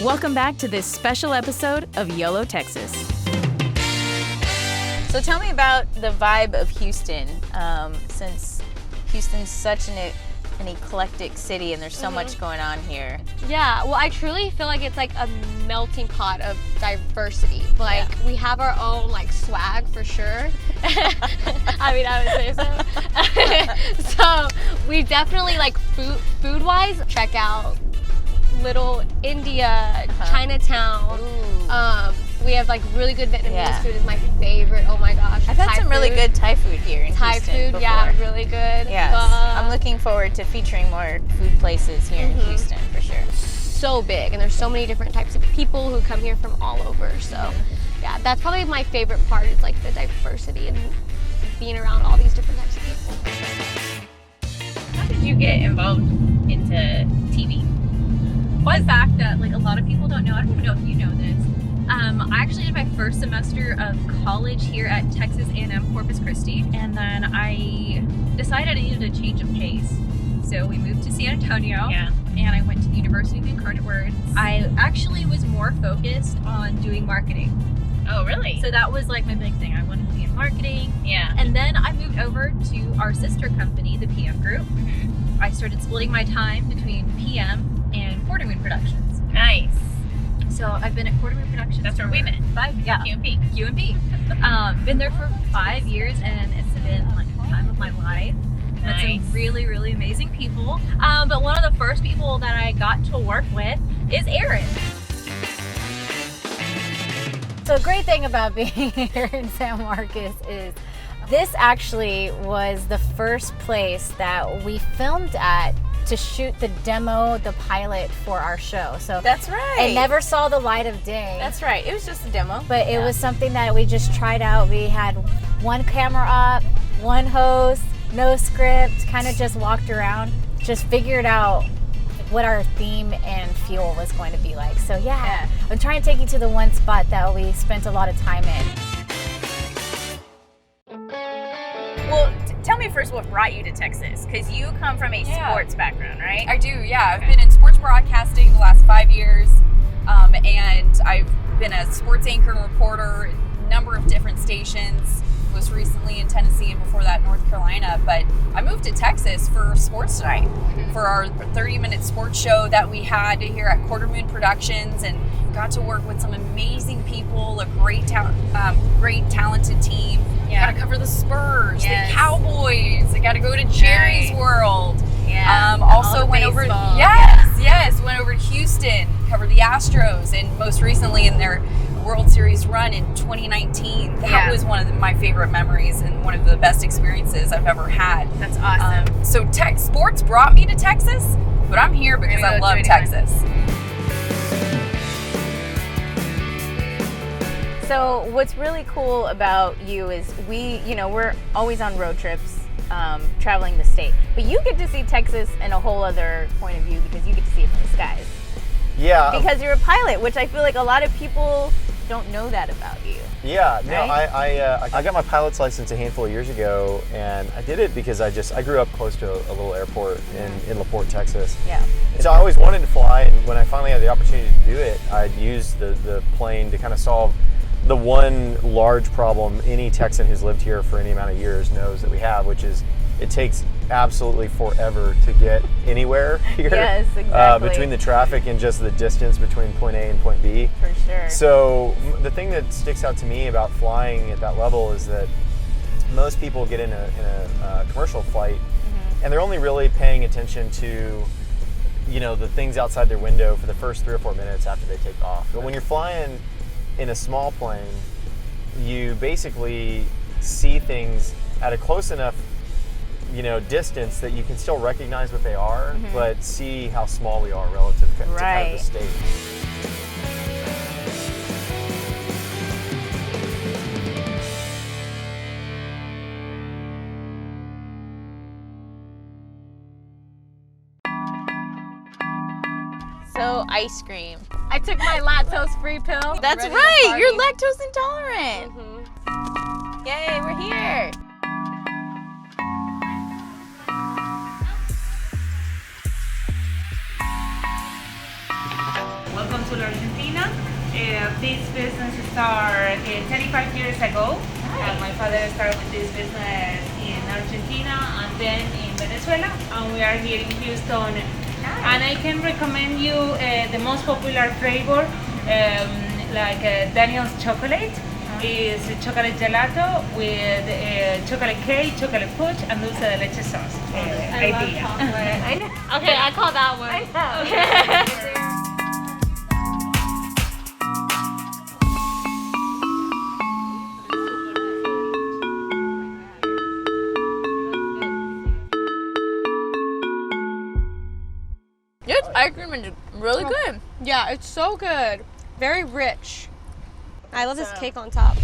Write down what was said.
Welcome back to this special episode of YOLO Texas. So tell me about the vibe of Houston, since Houston's such an eclectic city and there's so much going on here. Yeah, well, I truly feel like it's like a melting pot of diversity. Like, we have our own like swag for sure. I mean, I would say so. So we definitely like food-wise, check out Little India, Chinatown. We have like really good Vietnamese food is my favorite. Oh my gosh. I've had some really good Thai food here in Houston food, before. yeah, really good. Yes. I'm looking forward to featuring more food places here in Houston for sure. So big, and there's so many different types of people who come here from all over. So yeah, that's probably my favorite part is like the diversity and being around all these different types of people. How did you get involved into TV? Fun fact that like a lot of people don't know, I don't even know if you know this, I actually did my first semester of college here at Texas A&M Corpus Christi, and then I decided I needed a change of pace. So we moved to San Antonio, and I went to the University of Incarnate Word. I actually was more focused on doing marketing. Oh, really? So that was like my big thing. I wanted to be in marketing. Yeah. And then I moved over to our sister company, the PM Group. I started splitting my time between PM and Quarter Moon Productions. Nice. So I've been at Quarter Moon Productions. That's where we met. QMP. Been there for 5 years, and it's been like the time of my life. Met some really, really amazing people. But one of the first people that I got to work with is Aerin. So the great thing about being here in San Marcos is this actually was the first place that we filmed at to shoot the demo, the pilot for our show. So that's right. It never saw the light of day. That's right. It was just a demo. But it was something that we just tried out. We had one camera up, one host, no script, kind of just walked around, just figured out what our theme and feel was going to be like. So yeah, I'm trying to take you to the one spot that we spent a lot of time in. Well, tell me first what brought you to Texas, because you come from a sports background, right? I do, yeah. I've been in sports broadcasting the last 5 years, and I've been a sports anchor and reporter at a number of different stations, most recently in Tennessee and before that North Carolina. But I moved to Texas for Sports Night, for our 30-minute sports show that we had here at Quarter Moon Productions, and got to work with some amazing people, a great talented team. Got to cover the Spurs, the Cowboys. I got to go to Jerry's World. Also went over. Went over to Houston, covered the Astros, and most recently in their World Series run in 2019. That was one of my favorite memories and one of the best experiences I've ever had. That's awesome. So sports brought me to Texas, but I'm here because I love Texas. So what's really cool about you is we're always on road trips, traveling the state, but you get to see Texas in a whole other point of view because you get to see it from the skies. Yeah. Because you're a pilot, which I feel like a lot of people don't know that about you. Yeah. No, right? I got my pilot's license a handful of years ago, and I did it because I grew up close to a little airport in LaPorte, Texas. Yeah. And so I always wanted to fly, and when I finally had the opportunity to do it, I'd use the plane to kind of solve the one large problem any Texan who's lived here for any amount of years knows that we have, which is it takes absolutely forever to get anywhere here. Yes, exactly. Between the traffic and just the distance between point A and point B. For sure. So the thing that sticks out to me about flying at that level is that most people get in a commercial flight and they're only really paying attention to the things outside their window for the first 3 or 4 minutes after they take off. But when you're flying in a small plane, you basically see things at a close enough, distance that you can still recognize what they are, but see how small we are relative to kind of the state. So ice cream. I took my lactose-free pill. That's right. You're lactose intolerant. Yay, we're here. Welcome to the Argentina. This business started 35 years ago. My father started with this business in Argentina and then in Venezuela, and we are here in Houston. And I can recommend you the most popular flavor, like Daniel's chocolate. Is chocolate gelato with chocolate cake, chocolate fudge, and dulce de leche sauce. I love chocolate. I know. Okay, I call that one. I know. This ice cream is really good. Yeah, it's so good. Very rich. I love this cake on top.